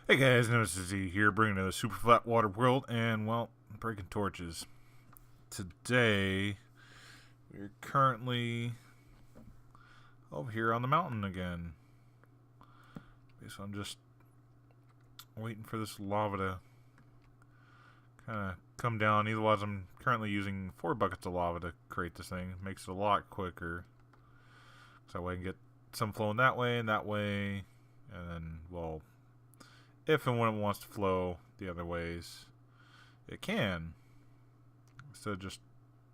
Hey guys, Nemesis Z here, bringing the Super Flat Water World and, well, breaking torches. Today, we're currently over here on the mountain again. So I'm just waiting for this lava to kind of come down. Otherwise, I'm currently using 4 buckets of lava to create this thing. It makes it a lot quicker. So that way I can get some flowing that way and that way. And then, well, if and when it wants to flow the other ways, it can. Instead of just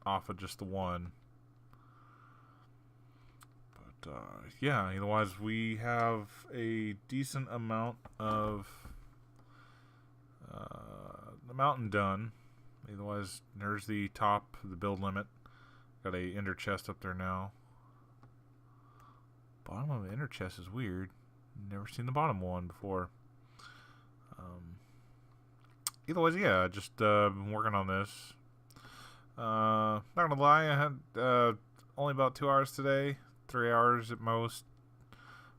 off of just the one. But yeah, otherwise we have a decent amount of the mountain done. Otherwise, there's the top of the build limit. Got a ender chest up there now. Bottom of the ender chest is weird. Never seen the bottom one before. Either way, yeah, just been working on this. Not gonna lie, I had only about 2 hours today, 3 hours at most.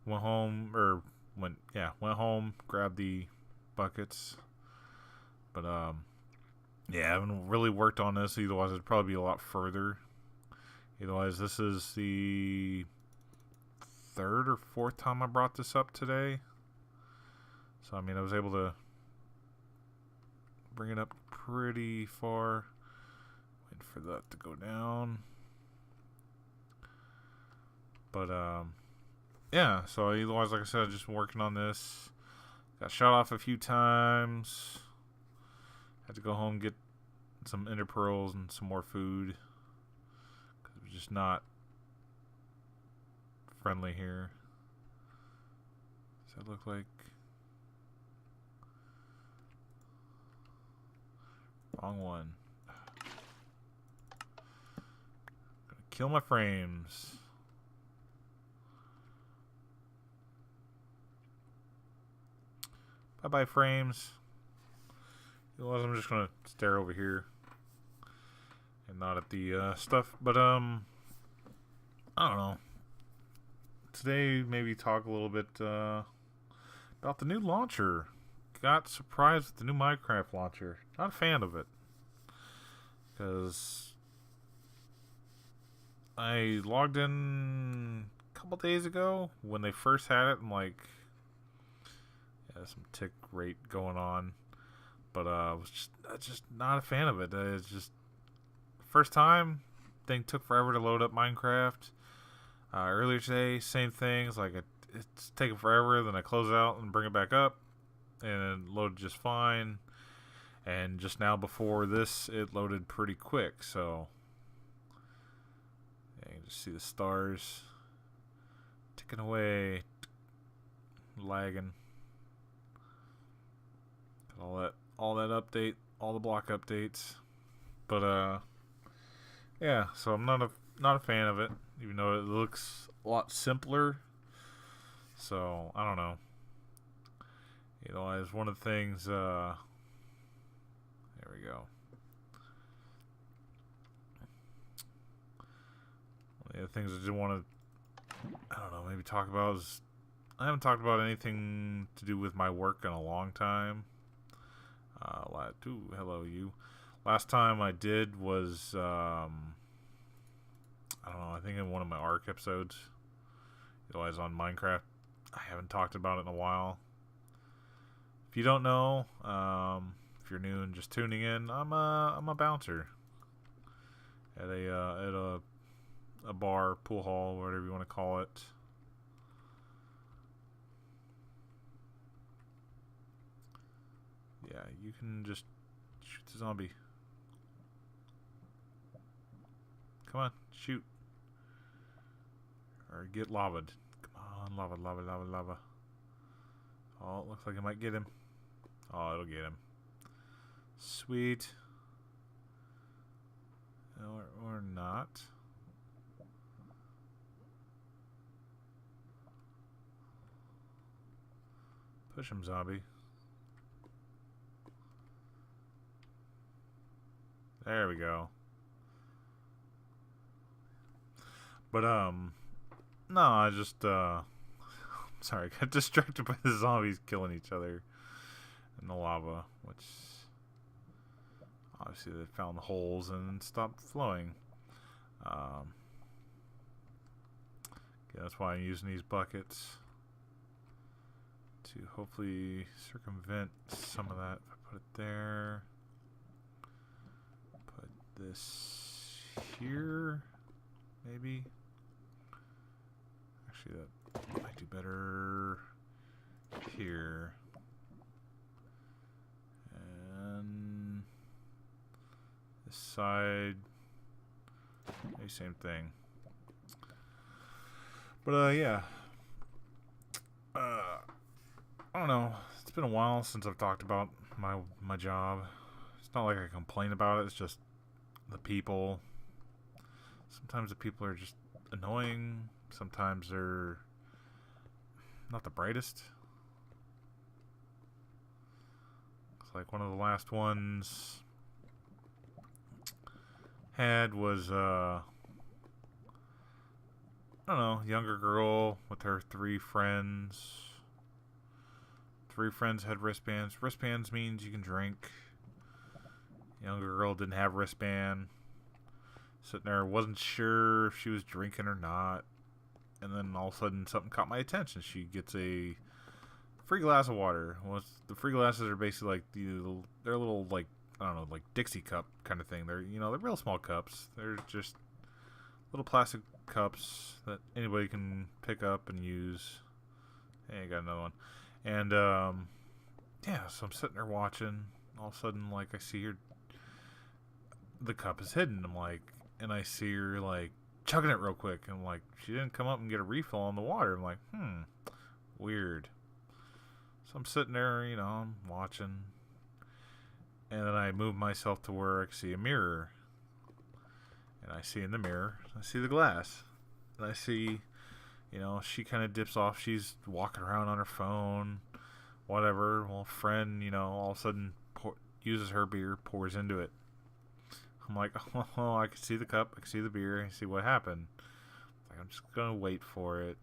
Went home, grabbed the buckets, but yeah, I haven't really worked on this. Otherwise, it'd probably be a lot further. Otherwise, this is the third or fourth time I brought this up today. So I mean, I was able to bring it up pretty far. Waiting for that to go down. But yeah, so otherwise, like I said, just working on this. Got shot off a few times. Had to go home, get some ender pearls and some more food, because it was just not friendly here. Does that look like... wrong one. Gonna kill my frames. Bye bye frames. Otherwise, I'm just gonna stare over here and not at the stuff. But I don't know. Today, maybe talk a little bit about the new launcher. Got surprised with the new Minecraft launcher. Not a fan of it, because I logged in a couple days ago when they first had it. I'm like, yeah, some tick rate going on, but I was just not a fan of it. It's just first time thing took forever to load up Minecraft. Earlier today, same thing. It's like it's taking forever. Then I close it out and bring it back up, and it loaded just fine. And just now before this, it loaded pretty quick. So yeah, you can just see the stars ticking away, lagging. All that update, all the block updates. But yeah. So I'm not a fan of it, even though it looks a lot simpler. So I don't know. You know, as one of the things. There we go. One of the things I did want to, I don't know, maybe talk about is I haven't talked about anything to do with my work in a long time. Hello you. Last time I did was I don't know. I think in one of my ARK episodes. You know, I was on Minecraft. I haven't talked about it in a while. If you don't know, if you're new and just tuning in, I'm a bouncer at a bar, pool hall, whatever you want to call it. Yeah, you can just shoot the zombie. Come on, shoot. Or get lavaed. Come on, lava. Oh, it looks like it might get him. Oh, it'll get him. Sweet. Or not. Push him, zombie. There we go. But no, I just sorry, I got distracted by the zombies killing each other. in the lava, which obviously they found the holes and stopped flowing. Yeah, that's why I'm using these buckets to hopefully circumvent some of that. If I put it there, put this here, maybe. Actually, that might do better here. And this side, maybe same thing. But yeah, I don't know. It's been a while since I've talked about my job. It's not like I complain about it. It's just the people. Sometimes the people are just annoying. Sometimes they're not the brightest. It's like one of the last ones had was I don't know, younger girl with her 3 friends. 3 friends had wristbands. Wristbands means you can drink. Younger girl didn't have wristband. Sitting there, wasn't sure if she was drinking or not. And then all of a sudden something caught my attention. She gets a free glass of water. Well, the free glasses are basically like they're little, like, I don't know, like Dixie cup kind of thing. They're they're real small cups. They're just little plastic cups that anybody can pick up and use. Hey, I got another one. And yeah, so I'm sitting there watching. All of a sudden, like, I see her, the cup is hidden. I'm like, and I see her like chugging it real quick. And I'm like, she didn't come up and get a refill on the water. I'm like, weird. So I'm sitting there, I'm watching. And then I move myself to where I can see a mirror. And I see in the mirror, I see the glass. And I see, she kind of dips off. She's walking around on her phone, whatever. Well, friend, all of a sudden uses her beer, pours into it. I'm like, oh, I can see the cup, I can see the beer, I can see what happened. Like, I'm just going to wait for it.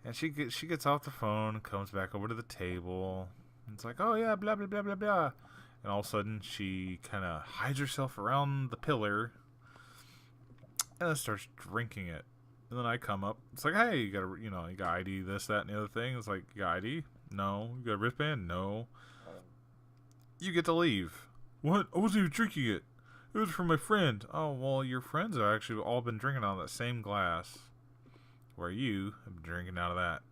And she gets off the phone, comes back over to the table. And it's like, oh, yeah, blah, blah, blah, blah, blah. And all of a sudden, she kind of hides herself around the pillar and then starts drinking it. And then I come up. It's like, hey, you got ID, this, that, and the other thing. It's like, you got ID? No. You got a wristband? No. You get to leave. What? I wasn't even drinking it. It was for my friend. Oh, well, your friends have actually all been drinking out of that same glass where you have been drinking out of that.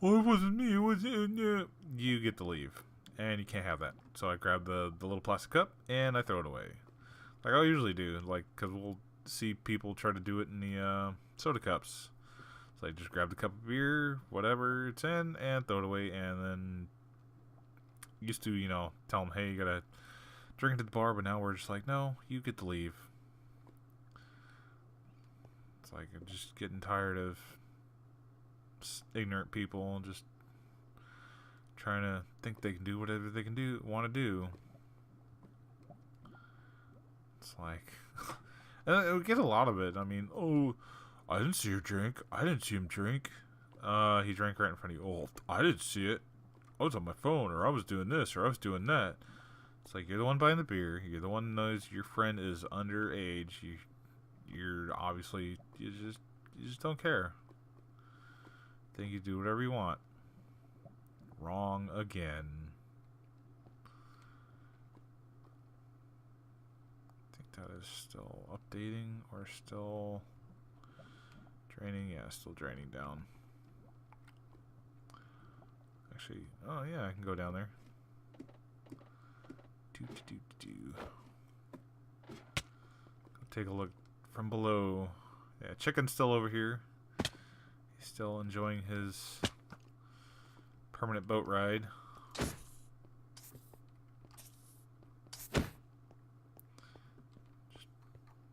Oh, it wasn't me. It was you get to leave. And you can't have that. So I grab the little plastic cup and I throw it away. Like I usually do. Like, because we'll see people try to do it in the soda cups. So I just grab the cup of beer, whatever it's in, and throw it away. And then used to, tell them, hey, you got to drink it at the bar. But now we're just like, no, you get to leave. It's like I'm just getting tired of ignorant people and just trying to think they can do whatever they want to do. It's like, and we get a lot of it. I mean, oh, I didn't see her drink. I didn't see him drink. He drank right in front of you. Oh, I didn't see it. I was on my phone, or I was doing this, or I was doing that. It's like, you're the one buying the beer. You're the one who knows your friend is underage. You're obviously, you just don't care. Think you do whatever you want. Wrong again. I think that is still updating or still draining. Yeah, still draining down. Actually, oh yeah, I can go down there. Take a look from below. Yeah, chicken's still over here. He's still enjoying his permanent boat ride. Just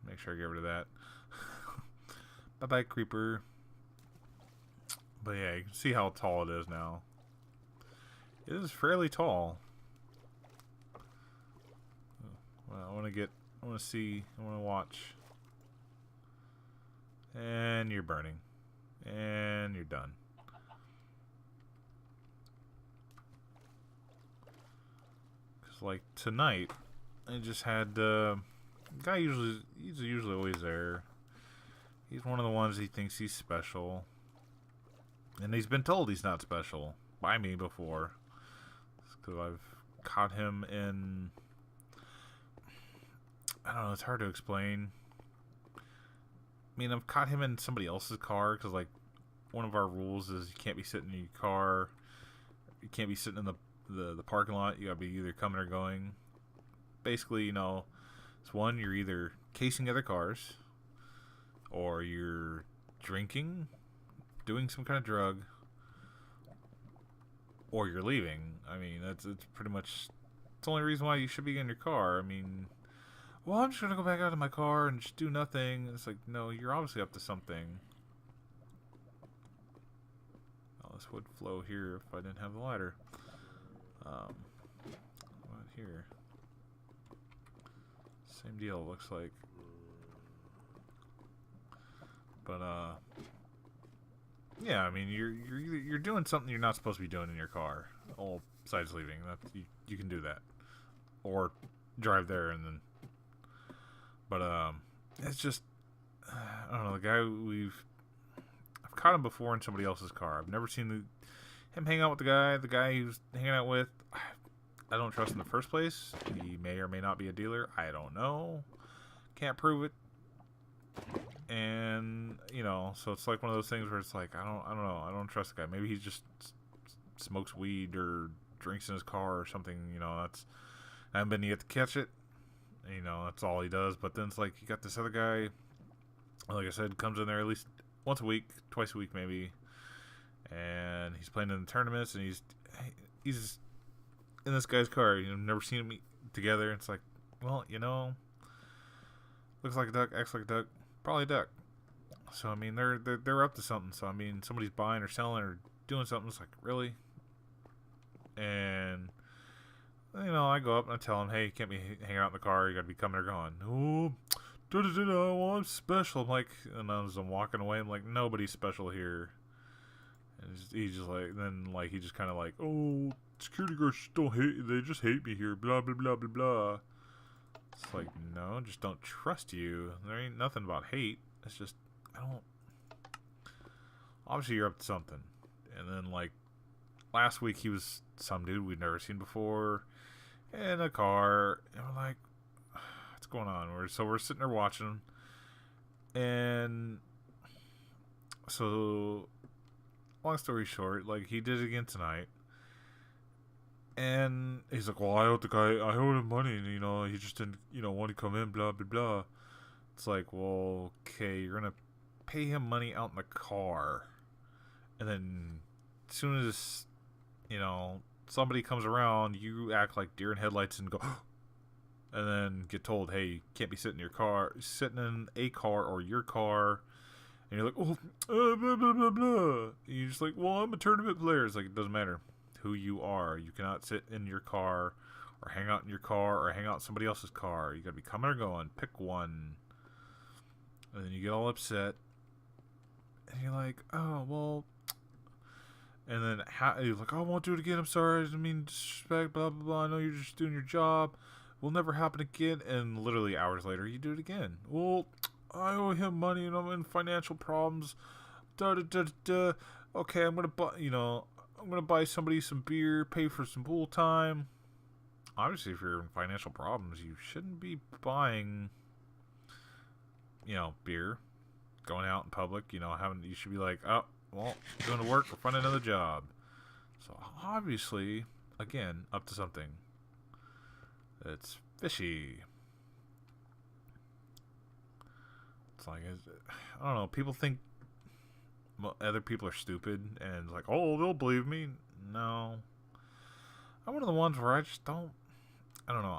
make sure I get rid of that. Bye-bye, creeper. But yeah, you can see how tall it is now. It is fairly tall. Well, I want to see, I want to watch. And you're burning. And you're done. So like tonight, I just had guy he's usually always there. He's one of the ones he thinks he's special, and he's been told he's not special by me before, because I've caught him in. I don't know. It's hard to explain. I mean, I've caught him in somebody else's car because, like, one of our rules is you can't be sitting in your car. You can't be sitting in the parking lot. You gotta be either coming or going. Basically, it's one, you're either casing other cars, or you're drinking, doing some kind of drug, or you're leaving. I mean, it's pretty much it's the only reason why you should be in your car. I mean, well, I'm just gonna go back out of my car and just do nothing. It's like, no, you're obviously up to something. Oh, this would flow here if I didn't have the ladder. What here? Same deal, looks like. But yeah, I mean, you're doing something you're not supposed to be doing in your car. All besides leaving, that you can do that, or drive there and then. But it's just I don't know, the guy I've caught him before in somebody else's car. I've never seen him hang out with the guy he was hanging out with. I don't trust in the first place. He may or may not be a dealer. I don't know. Can't prove it. And so it's like one of those things where it's like I don't know. I don't trust the guy. Maybe he just smokes weed or drinks in his car or something. That's I haven't been yet to catch it. That's all he does. But then it's like you got this other guy. Like I said, comes in there at least once a week, twice a week maybe, and he's playing in the tournaments, and he's in this guy's car. Never seen them together. It's like, well, looks like a duck, acts like a duck, probably a duck. So I mean, they're up to something. So I mean, somebody's buying or selling or doing something. It's like, really, and I go up and I tell him, hey, you can't be hanging out in the car. You got to be coming or going. Oh. Well, I'm special. I'm like, and as I'm walking away, I'm like, nobody's special here. And he's just like, then like he just kind of like, oh, security guards don't hate. They just hate me here. Blah blah blah blah blah. It's like, no, just don't trust you. There ain't nothing about hate. It's just I don't. Obviously, you're up to something. And then like last week, he was some dude we'd never seen before in a car, and we're like, what's going on? We're sitting there watching, and so long story short, like he did it again tonight, and he's like, well, I owed him money, and he just didn't want to come in, blah blah blah. It's like, well, okay, you're gonna pay him money out in the car, and then as soon as somebody comes around, you act like deer in headlights and go and then get told, hey, you can't be sitting in a car or your car, and you're like, oh, blah blah blah blah. And you're just like, well, I'm a tournament player. It's like, it doesn't matter who you are. You cannot sit in your car or hang out in your car or hang out in somebody else's car. You gotta be coming or going. Pick one. And then you get all upset, and you're like, oh well. And then you're like, oh, I won't do it again. I'm sorry. I didn't mean to disrespect. Blah blah blah. I know you're just doing your job. Will never happen again. And literally hours later, you do it again. Well, I owe him money and I'm in financial problems. Da da da da. Okay, I'm gonna buy somebody some beer, pay for some pool time. Obviously, if you're in financial problems, you shouldn't be buying, beer, going out in public. You should be like, oh, well, going to work or find another job. So obviously, again, up to something. It's fishy. It's like, I don't know. People think other people are stupid and like, oh, they'll believe me. No, I'm one of the ones where I just don't. I don't know.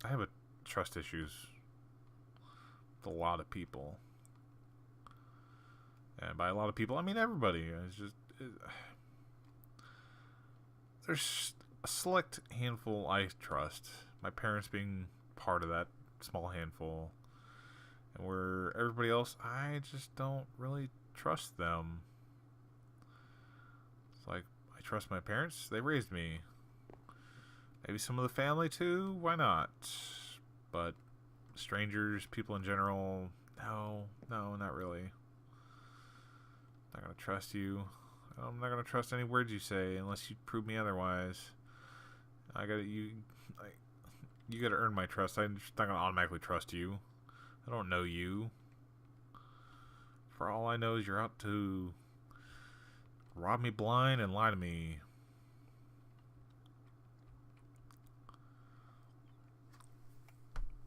I have trust issues with a lot of people, and by a lot of people, I mean everybody. It's just there's a select handful I trust. My parents being part of that small handful, and where everybody else, I just don't really trust them. It's like, I trust my parents. They raised me. Maybe some of the family too. Why not? But strangers, people in general, no, not really. Not gonna trust you. I'm not gonna trust any words you say unless you prove me otherwise. You gotta earn my trust. I'm just not gonna automatically trust you. I don't know you. For all I know is you're out to rob me blind and lie to me.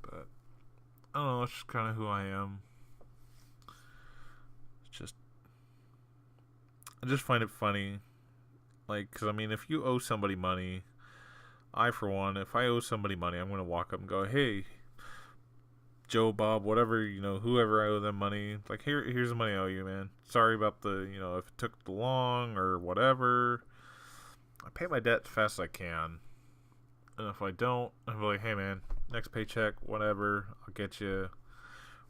But I don't know, it's just kind of who I am. I just find it funny. Like, because I mean, if you owe somebody money, for one, if I owe somebody money, I'm going to walk up and go, hey, Joe, Bob, whatever, whoever I owe them money, like, here's the money I owe you, man. Sorry about if it took too long or whatever. I pay my debt as fast as I can. And if I don't, I'm like, hey, man, next paycheck, whatever, I'll get you.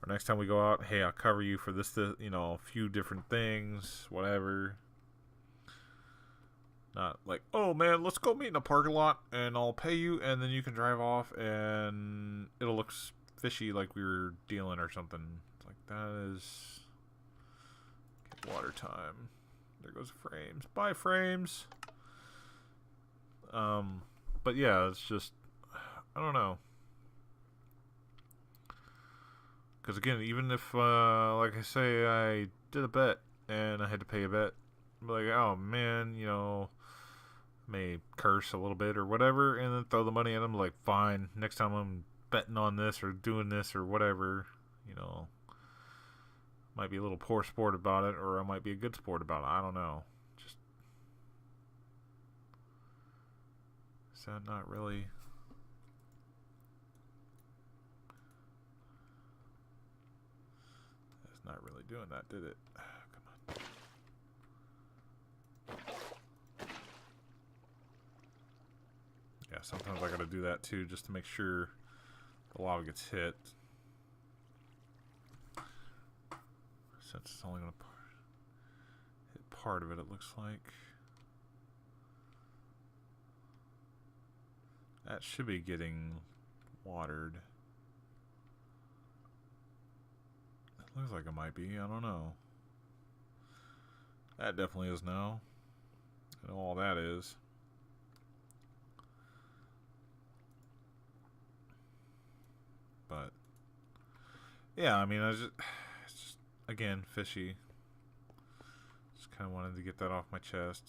Or next time we go out, hey, I'll cover you for this, a few different things, whatever. Not like, oh man, let's go meet in a parking lot and I'll pay you and then you can drive off and it'll look fishy like we were dealing or something. It's like, that is water time. There goes frames. Bye, frames. But yeah, it's just, I don't know. Because again, even if, like I say, I did a bet and I had to pay a bet, I'm like, oh man, may curse a little bit or whatever, and then throw the money at them. Like, fine, next time I'm betting on this or doing this or whatever, might be a little poor sport about it, or I might be a good sport about it. I don't know. Just, is that not really? That's not really doing that, did it? Come on. Yeah, sometimes I gotta do that too, just to make sure the lava gets hit. Since it's only gonna hit part of it, it looks like. That should be getting watered. It looks like it might be, I don't know. That definitely is now. I know all that is. But yeah, I mean, it's just again fishy. Just kind of wanted to get that off my chest.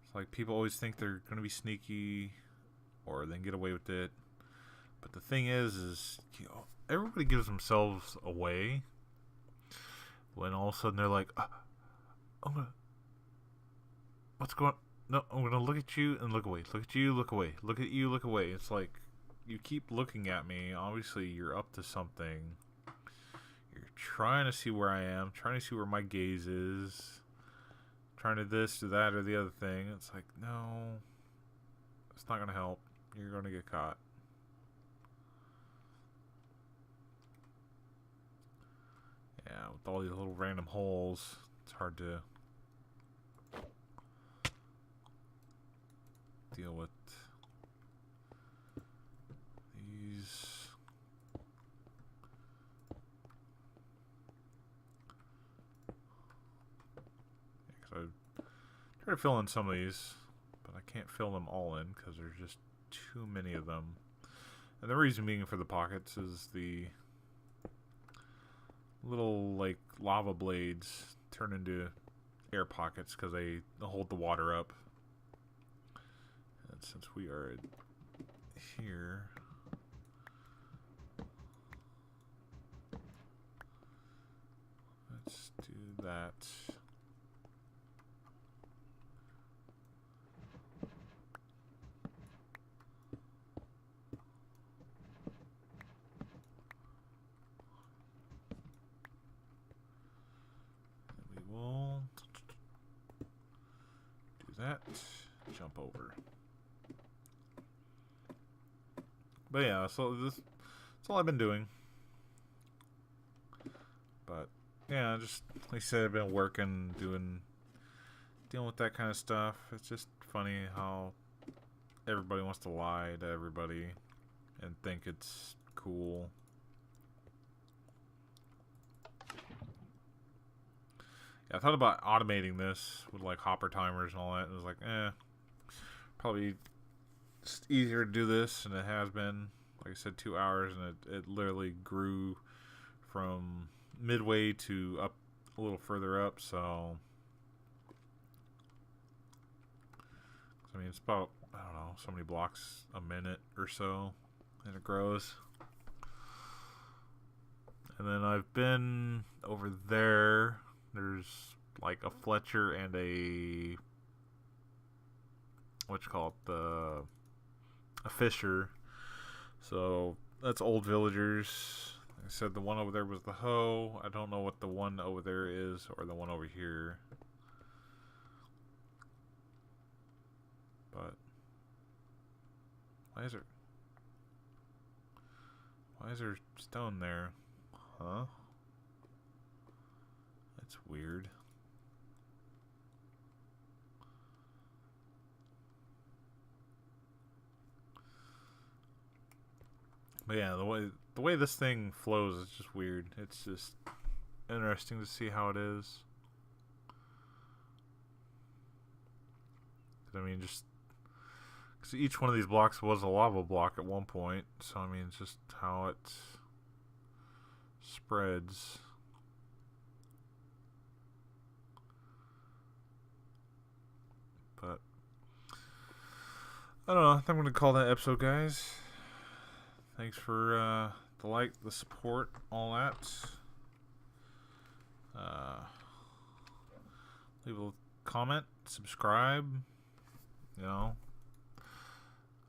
It's like people always think they're gonna be sneaky, or they can get away with it. But the thing is everybody gives themselves away when all of a sudden they're like, what's going? No, I'm gonna look at you and look away. Look at you, look away. Look at you, look away. It's like, you keep looking at me. Obviously, you're up to something. You're trying to see where I am, trying to see where my gaze is, trying to this, to that, or the other thing. It's like, no, it's not going to help. You're going to get caught. Yeah, with all these little random holes, it's hard to deal with. Try to fill in some of these, but I can't fill them all in because there's just too many of them. And the reason being for the pockets is the little like lava blades turn into air pockets because they hold the water up. And since we are here, let's do that. That, jump over. But yeah, so that's all I've been doing. But yeah, just like I said, I've been working, dealing with that kind of stuff. It's just funny how everybody wants to lie to everybody and think it's cool. Yeah, I thought about automating this with like hopper timers and all that. It was like, probably it's easier to do this, and it has been. Like I said, 2 hours, and it literally grew from midway to up a little further up. So, I mean, it's about, I don't know, so many blocks a minute or so, and it grows. And then I've been over there. There's like a Fletcher and a, what you call it, a Fisher. So that's Old Villagers. Like I said, the one over there was the hoe. I don't know what the one over there is, or the one over here. But why is there stone there? Huh? That's weird. But yeah, the way this thing flows is just weird. It's just interesting to see how it is. I mean, just because each one of these blocks was a lava block at one point, so I mean, it's just how it spreads. But I don't know. I think I'm gonna call that episode, guys. Thanks for the like, the support, all that. Leave a comment, subscribe, you know,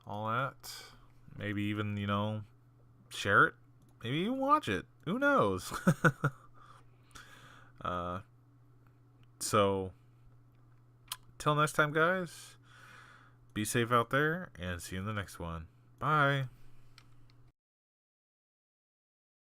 all that. Maybe even, you know, share it. Maybe even watch it. Who knows? So, till next time, guys, be safe out there, and see you in the next one. Bye.